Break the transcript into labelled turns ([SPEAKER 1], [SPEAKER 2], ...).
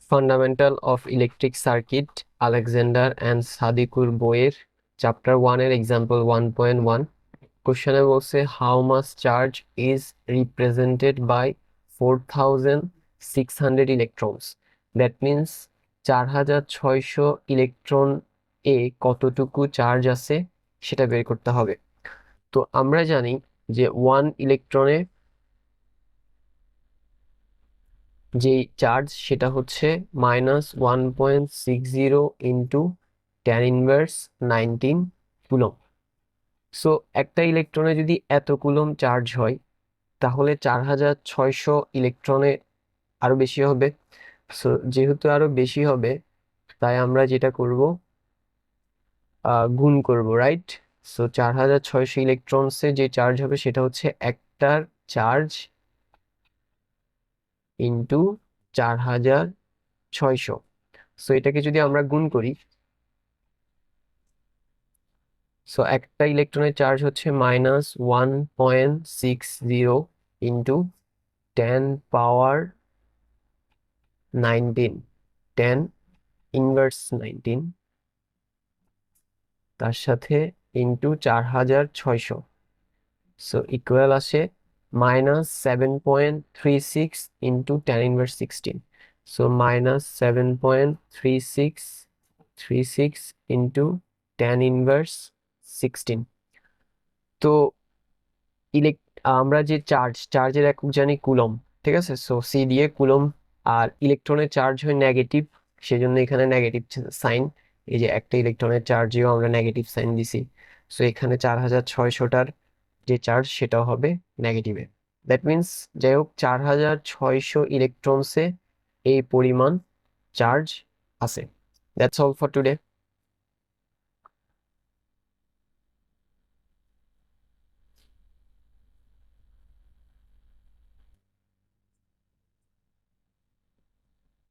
[SPEAKER 1] Fundamental of electric circuit Alexander and সাদিকুর বইয়ের chapter 1-এর এক্সাম্পল 1.1 কোশ্চেনে বলছে how much charge is represented by 4600 electrons. That means 4600 electron এ কতটুকু চার্জ আছে সেটা বের করতে হবে। তো আমরা জানি যে 1 ইলেকট্রনে যে চার্জ সেটা হচ্ছে -1.60 ইন্টু 10⁻19 কুলম। সো একটা ইলেকট্রনে যদি এত কুলম চার্জ হয় তাহলে 4600 ইলেকট্রনে আরো বেশি হবে। সো যেহেতু আরো বেশি হবে তাই আমরা যেটা করব গুণ করব, রাইট? সো 4600 ইলেকট্রনসে যে চার্জ হবে সেটা হচ্ছে একটার চার্জ ইন্টু 4600। সো এটাকে যদি আমরা গুণ করি, সো একটা ইলেকট্রনের চার্জ হচ্ছে -1.60 ইন্টু 10⁻19, 10⁻19 তার সাথে ইন্টু 4600। সো ইকুয়াল আসে -7.36 ইন্টু 10⁻16। So -7.3636 into 10⁻16। তো আমরা যে চার্জের একক জানি কুলম, ঠিক আছে? সো সি দিয়ে কুলম, আর ইলেকট্রনের চার্জ হয় নেগেটিভ, সেজন্য এখানে নেগেটিভ সাইন। এই যে একটা ইলেকট্রনের চার্জেও আমরা নেগেটিভ সাইন দিছি। সো এখানে 4600টার যে চার্জ সেটাও হবে নেগেটিভে। দ্যাট মিনস যাই হোক 4600 ইলেকট্রনসে এই পরিমাণ চার্জ আছে। That's all for today.